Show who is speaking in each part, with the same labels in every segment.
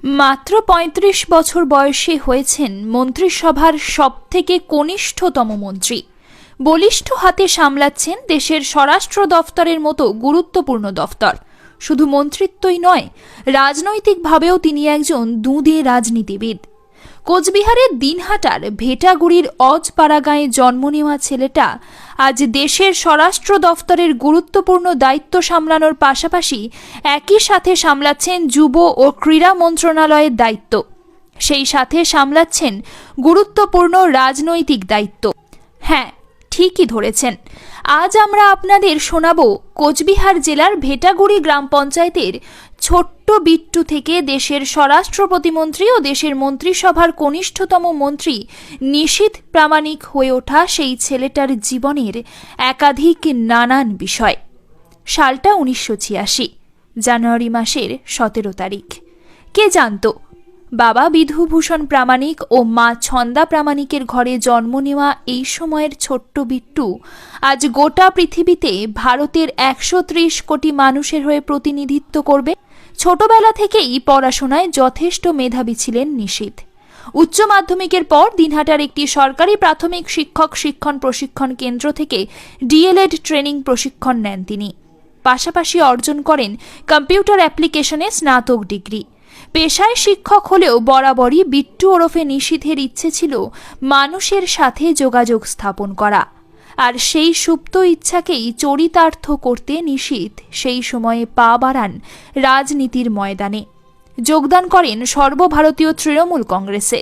Speaker 1: মাত্র ৩৫ বছর বয়সে হয়েছেন মন্ত্রিসভার সবথেকে কনিষ্ঠতম মন্ত্রী। বলিষ্ঠ হাতে সামলাচ্ছেন দেশের স্বরাষ্ট্র দফতরের মতো গুরুত্বপূর্ণ দফতর। শুধু মন্ত্রিত্বই নয়, রাজনৈতিকভাবেও তিনি একজন দুঁদে রাজনীতিবিদ। কোচবিহারের দিনহাটার ভেটাগুড়ির অজপাড়াগাঁয়ে জন্ম নেওয়া ছেলেটা আজ দেশের স্বরাষ্ট্র দফতরের গুরুত্বপূর্ণ দায়িত্ব সামলানোর পাশাপাশি একই সাথে সামলাচ্ছেন যুব ও ক্রীড়া মন্ত্রণালয়ের দায়িত্ব। সেই সাথে সামলাচ্ছেন গুরুত্বপূর্ণ রাজনৈতিক দায়িত্ব। হ্যাঁ, ঠিকই ধরেছেন। আজ আমরা আপনাদের শোনাব কোচবিহার জেলার ভেটাগুড়ি গ্রাম পঞ্চায়েতের ছোট্ট বিট্টু থেকে দেশের স্বরাষ্ট্র প্রতিমন্ত্রী ও দেশের মন্ত্রিসভার কনিষ্ঠতম মন্ত্রী নিশীথ প্রামাণিক হয়ে ওঠা সেই ছেলেটার জীবনের একাধিক নানান বিষয়। সালটা 1986, জানুয়ারি মাসের 17 তারিখ। কে জানত বাবা বিধুভূষণ প্রামাণিক ও মা ছন্দা প্রামাণিকের ঘরে জন্ম নেওয়া এই সময়ের ছোট্ট বিট্টু আজ গোটা পৃথিবীতে ভারতের 130 কোটি মানুষের হয়ে প্রতিনিধিত্ব করবে। ছোটবেলা থেকেই পড়াশোনায় যথেষ্ট মেধাবী ছিলেন নিশীথ। উচ্চ মাধ্যমিকের পর দিনহাটার একটি সরকারি প্রাথমিক শিক্ষণ প্রশিক্ষণ কেন্দ্র থেকে ডিএলএড ট্রেনিং প্রশিক্ষণ নেন তিনি। পাশাপাশি অর্জন করেন কম্পিউটার অ্যাপ্লিকেশনে স্নাতক ডিগ্রি। পেশায় শিক্ষক হলেও বরাবরই বিট্টু ওরফে নিশীথের ইচ্ছে ছিল মানুষের সাথে যোগাযোগ স্থাপন করা, আর সেই সুপ্ত ইচ্ছাকেই চরিতার্থ করতে নিশীথ সেই সময়ে পা বাড়ান রাজনীতির ময়দানে। যোগদান করেন সর্বভারতীয় তৃণমূল কংগ্রেসে।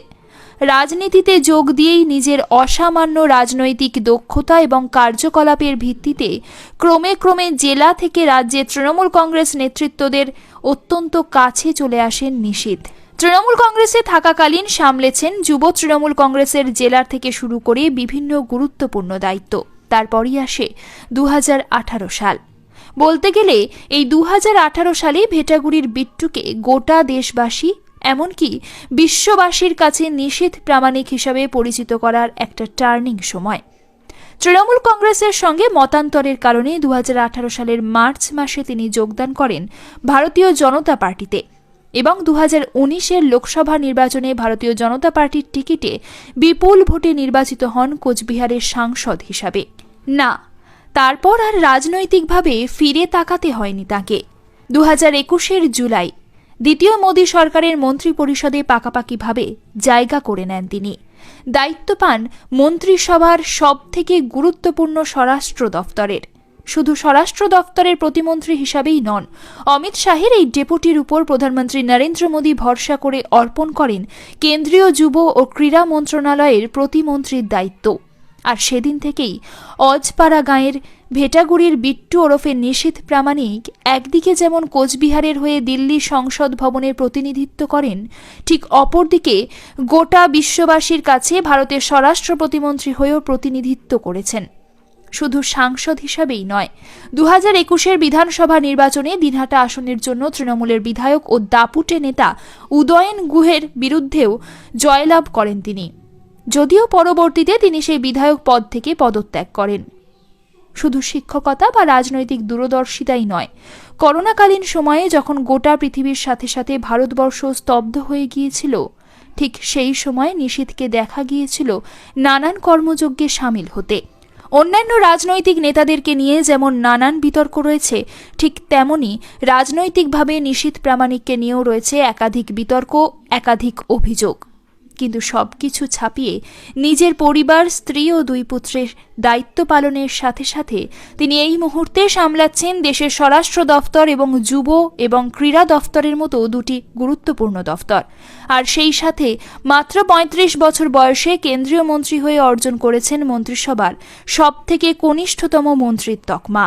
Speaker 1: রাজনীতিতে যোগ দিয়েই নিজের অসামান্য রাজনৈতিক দক্ষতা এবং কার্যকলাপের ভিত্তিতে ক্রমে ক্রমে জেলা থেকে রাজ্যে তৃণমূল কংগ্রেস নেতৃত্বদের অত্যন্ত কাছে চলে আসেন নিশীথ। তৃণমূল কংগ্রেসে থাকাকালীন সামলেছেন যুব তৃণমূল কংগ্রেসের জেলার থেকে শুরু করে বিভিন্ন গুরুত্বপূর্ণ দায়িত্ব। তারপরই আসে 2018 সাল। বলতে গেলে এই 2018 সালে ভেটাগুড়ির বিট্টুকে গোটা দেশবাসী এমনকি বিশ্ববাসীর কাছে নিশীথ প্রামাণিক হিসাবে পরিচিত করার একটা টার্নিং সময়। তৃণমূল কংগ্রেসের সঙ্গে মতান্তরের কারণে 2018 সালের মার্চ মাসে তিনি যোগদান করেন ভারতীয় জনতা পার্টিতে এবং 2019-এর লোকসভা নির্বাচনে ভারতীয় জনতা পার্টির টিকিটে বিপুল ভোটে নির্বাচিত হন কোচবিহারের সাংসদ হিসাবে। না, তারপর আর রাজনৈতিকভাবে ফিরে তাকাতে হয়নি তাকে। 2021-এর জুলাই দ্বিতীয় মোদী সরকারের মন্ত্রী পরিষদে পাকাপাকিভাবে জায়গা করে নেন তিনি। দায়িত্ব পান মন্ত্রিসভার সবথেকে গুরুত্বপূর্ণ স্বরাষ্ট্র দফতরের। শুধু স্বরাষ্ট্র দফতরের প্রতিমন্ত্রী হিসাবেই নন, অমিত শাহের এই ডেপুটির উপর প্রধানমন্ত্রী নরেন্দ্র মোদী ভরসা করে অর্পণ করেন কেন্দ্রীয় যুব ও ক্রীড়া মন্ত্রণালয়ের প্রতিমন্ত্রীর দায়িত্ব। আর সেদিন থেকেই অজপাড়া গাঁয়ের ভেটাগুড়ির বিট্টু ওরফে নিশীথ প্রামাণিক একদিকে যেমন কোচবিহারের হয়ে দিল্লি সংসদ ভবনের প্রতিনিধিত্ব করেন, ঠিক অপরদিকে গোটা বিশ্ববাসীর কাছে ভারতের স্বরাষ্ট্র প্রতিমন্ত্রী হয়েও প্রতিনিধিত্ব করেছেন। শুধু সাংসদ হিসাবেই নয়, 2021-এর বিধানসভা নির্বাচনে দিনহাটা আসনের জন্য তৃণমূলের বিধায়ক ও দাপুটে নেতা উদয়ন গুহের বিরুদ্ধেও জয়লাভ করেন তিনি, যদিও পরবর্তীতে তিনি সেই বিধায়ক পদ থেকে পদত্যাগ করেন। শুধু শিক্ষকতা বা রাজনৈতিক দূরদর্শিতাই নয়, করোনাকালীন সময়ে যখন গোটা পৃথিবীর সাথে সাথে ভারতবর্ষ স্তব্ধ হয়ে গিয়েছিল, ঠিক সেই সময় নিশীথকে দেখা গিয়েছিল নানান কর্মযজ্ঞে সামিল হতে। অন্যান্য রাজনৈতিক নেতাদেরকে নিয়ে যেমন নানান বিতর্ক রয়েছে, ঠিক তেমনি রাজনৈতিকভাবে নিশীথ প্রামাণিককে নিয়েও রয়েছে একাধিক বিতর্ক, একাধিক অভিযোগ। কিন্তু সবকিছু ছাপিয়ে নিজের পরিবার, স্ত্রী ও 2 পুত্রের দায়িত্ব পালনের সাথে সাথে তিনি এই মুহূর্তে সামলাচ্ছেন দেশের স্বরাষ্ট্র দফতর এবং যুব এবং ক্রীড়া দফতরের মতো 2টি গুরুত্বপূর্ণ দফতর। আর সেই সাথে মাত্র 35 বছর বয়সে কেন্দ্রীয় মন্ত্রী হয়ে অর্জন করেছেন মন্ত্রিসভার সবথেকে কনিষ্ঠতম মন্ত্রীর তকমা।